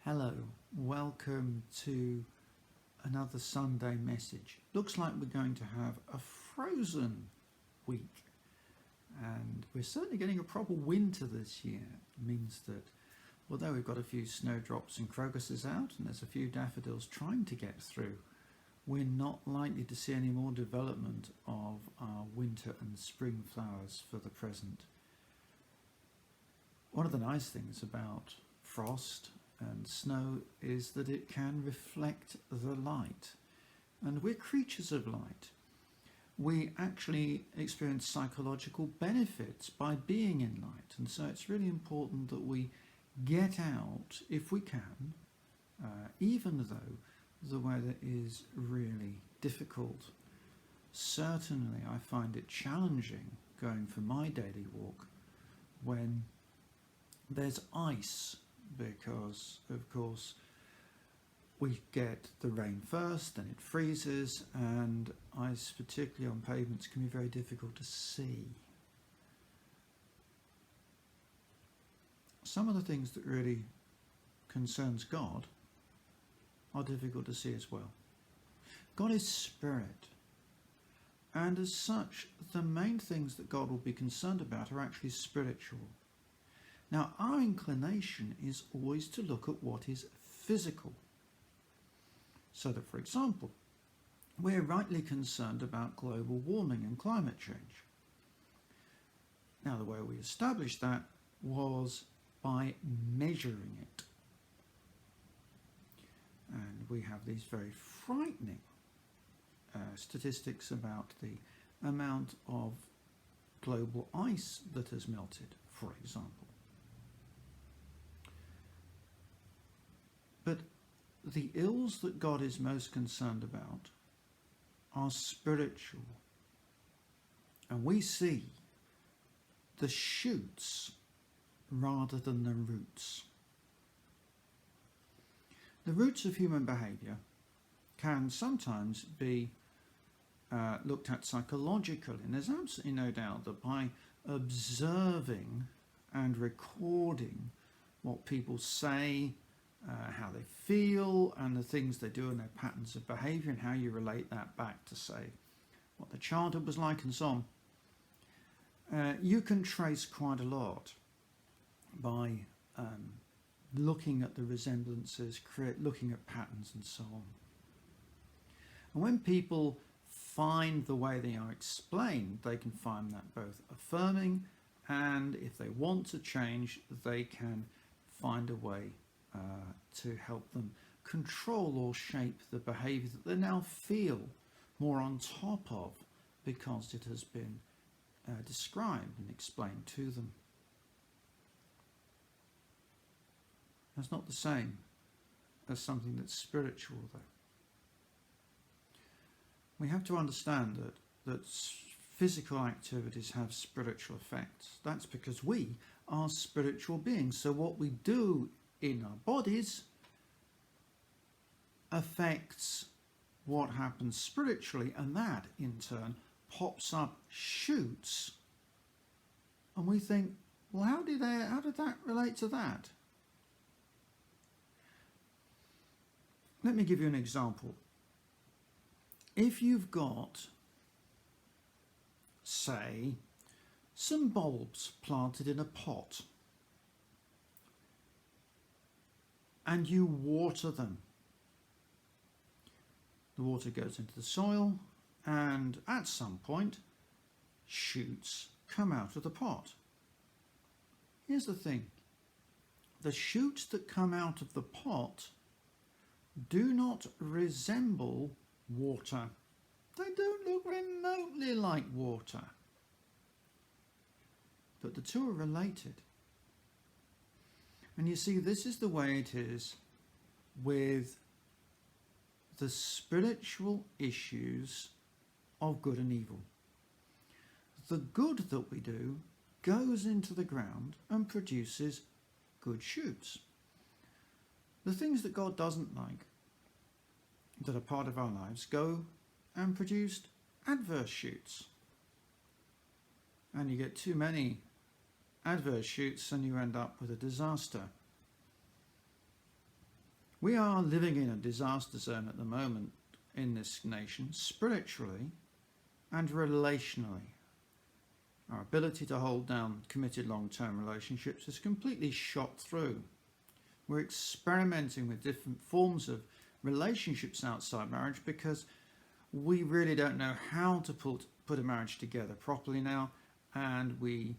Hello, welcome to another Sunday message. Looks like we're going to have a frozen week, and we're certainly getting a proper winter this year. It means that although we've got a few snowdrops and crocuses out and there's a few daffodils trying to get through, we're not likely to see any more development of our winter and spring flowers for the present. One of the nice things about frost and snow is that it can reflect the light, and we're creatures of light. We actually experience psychological benefits by being in light, and so it's really important that we get out if we can, even though the weather is really difficult. Certainly I find it challenging going for my daily walk when there's ice, because of course we get the rain first, then it freezes, and ice, particularly on pavements, can be very difficult to see. Some of the things that really concerns God are difficult to see as well. God is spirit, and as such the main things that God will be concerned about are actually spiritual. Now, our inclination is always to look at what is physical. So that, for example, we're rightly concerned about global warming and climate change. Now, the way we established that was by measuring it. And we have these very frightening statistics about the amount of global ice that has melted, for example. But the ills that God is most concerned about are spiritual. And we see the shoots rather than the roots. The roots of human behaviour can sometimes be looked at psychologically, and there's absolutely no doubt that by observing and recording what people say, how they feel, and the things they do and their patterns of behaviour, and how you relate that back to, say, what the childhood was like and so on, you can trace quite a lot by looking at the resemblances, looking at patterns and so on. And when people find the way they are explained, they can find that both affirming, and if they want to change, they can find a way to help them control or shape the behaviour that they now feel more on top of, because it has been described and explained to them. That's not the same as something that's spiritual, though. We have to understand that physical activities have spiritual effects. That's because we are spiritual beings. So what we do in our bodies affects what happens spiritually, and that in turn pops up shoots, and we think, well, how did that relate to that? Let me give you an example. If you've got, say, some bulbs planted in a pot, and you water them, the water goes into the soil, and at some point shoots come out of the pot. Here's the thing: the shoots that come out of the pot do not resemble water. They don't look remotely like water. But the two are related. And you see, this is the way it is with the spiritual issues of good and evil. The good that we do goes into the ground and produces good shoots. The things that God doesn't like, that are part of our lives, go and produce adverse shoots. And you get too many adverse shoots and you end up with a disaster. We are living in a disaster zone at the moment in this nation, spiritually and relationally. Our ability to hold down committed long-term relationships is completely shot through. We're experimenting with different forms of relationships outside marriage because we really don't know how to put a marriage together properly now, and we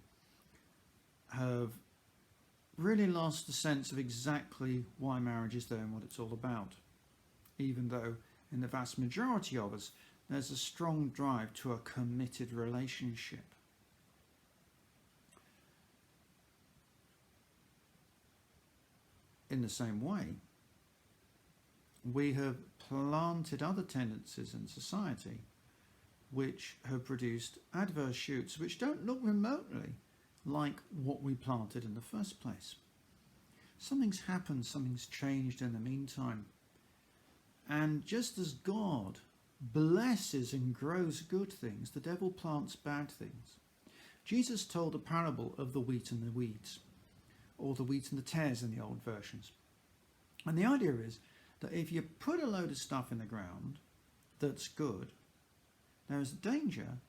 have really lost the sense of exactly why marriage is there and what it's all about, even though in the vast majority of us there's a strong drive to a committed relationship. In the same way, we have planted other tendencies in society which have produced adverse shoots which don't look remotely like what we planted in the first place. Something's happened, something's changed in the meantime. And just as God blesses and grows good things, the devil plants bad things. Jesus told a parable of the wheat and the weeds, or the wheat and the tares in the old versions. And the idea is that if you put a load of stuff in the ground that's good, there is a danger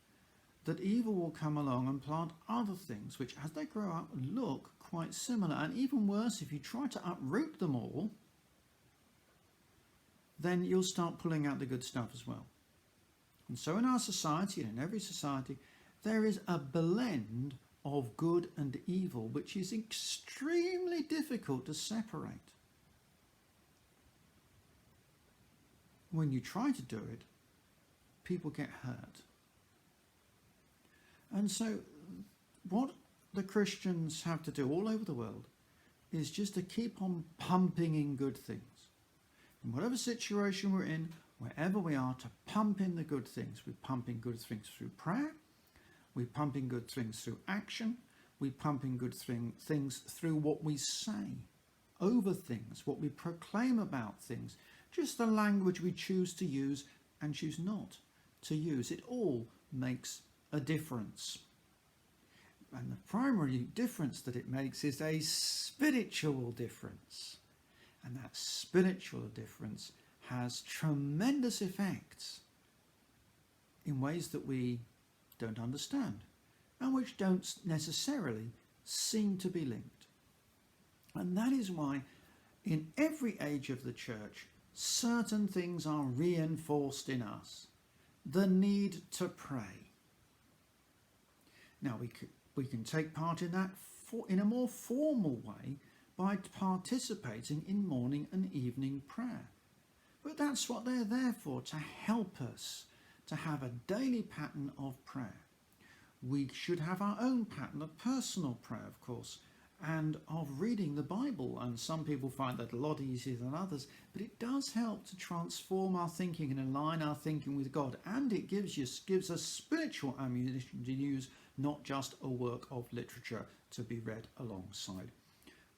that evil will come along and plant other things which, as they grow up, look quite similar. And even worse, if you try to uproot them all, then you'll start pulling out the good stuff as well. And so in our society, and in every society, there is a blend of good and evil which is extremely difficult to separate. When you try to do it, people get hurt. And so what the Christians have to do all over the world is just to keep on pumping in good things. In whatever situation we're in, wherever we are, to pump in the good things. We pump in good things through prayer. We pump in good things through action. We pump in good things through what we say over things, what we proclaim about things, just the language we choose to use and choose not to use. It all makes a difference. And the primary difference that it makes is a spiritual difference. And that spiritual difference has tremendous effects in ways that we don't understand and which don't necessarily seem to be linked. And that is why in every age of the church, certain things are reinforced in us. The need to pray. Now we can take part in that in a more formal way by participating in morning and evening prayer. But that's what they're there for, to help us to have a daily pattern of prayer. We should have our own pattern of personal prayer, of course, and of reading the Bible. And some people find that a lot easier than others, but it does help to transform our thinking and align our thinking with God. And it gives us spiritual ammunition to use, not just a work of literature to be read alongside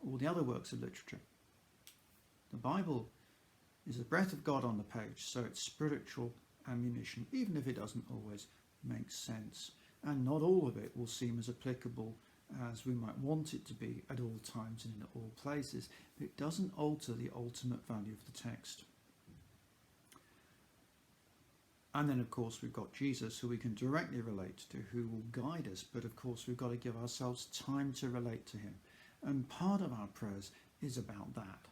all the other works of literature. The Bible is the breath of God on the page, so it's spiritual ammunition, even if it doesn't always make sense. And not all of it will seem as applicable as we might want it to be at all times and in all places. But it doesn't alter the ultimate value of the text. And then, of course, we've got Jesus, who we can directly relate to, who will guide us. But, of course, we've got to give ourselves time to relate to him. And part of our prayers is about that.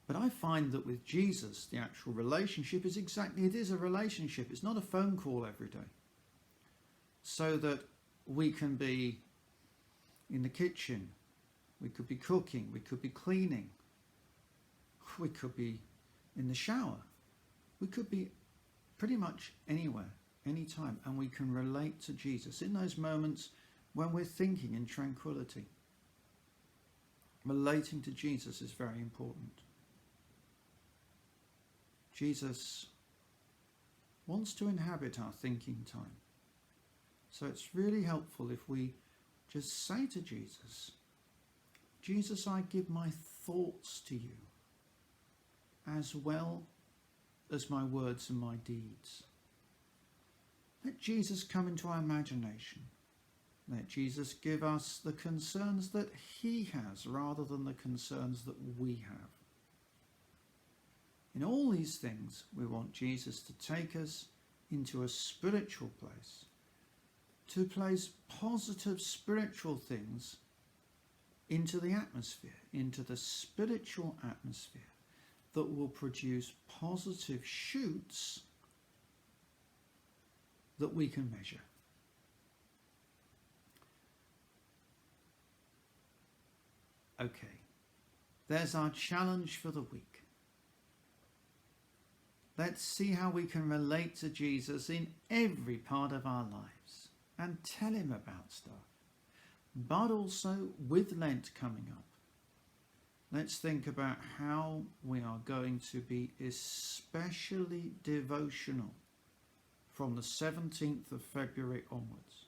But I find that with Jesus, the actual relationship is it is a relationship. It's not a phone call every day. So that we can be in the kitchen, we could be cooking, we could be cleaning, we could be in the shower, we could be pretty much anywhere, anytime, and we can relate to Jesus in those moments when we're thinking in tranquility. Relating to Jesus is very important. Jesus wants to inhabit our thinking time. So it's really helpful if we just say to Jesus, Jesus, I give my thoughts to you, as well as my words and my deeds. Let Jesus come into our imagination. Let Jesus give us the concerns that he has rather than the concerns that we have. In all these things, we want Jesus to take us into a spiritual place, to place positive spiritual things into the atmosphere, into the spiritual atmosphere that will produce positive shoots that we can measure. Okay, there's our challenge for the week. Let's see how we can relate to Jesus in every part of our lives and tell him about stuff. But also with Lent coming up, let's think about how we are going to be especially devotional from the 17th of February onwards.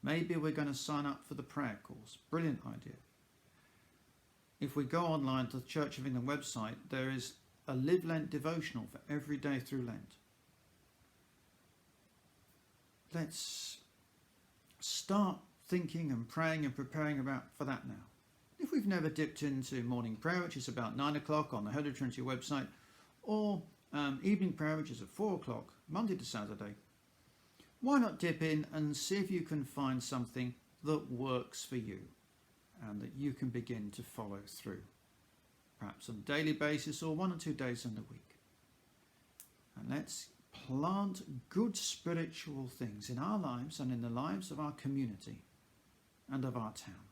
Maybe we're going to sign up for the prayer course. Brilliant idea. If we go online to the Church of England website, there is a Live Lent devotional for every day through Lent. Let's start thinking and praying and preparing for that now. If we've never dipped into morning prayer, which is about 9 o'clock on the Holy Trinity website, or evening prayer, which is at 4 o'clock, Monday to Saturday, why not dip in and see if you can find something that works for you and that you can begin to follow through, perhaps on a daily basis or 1 or 2 days in the week. And let's plant good spiritual things in our lives and in the lives of our community and of our town.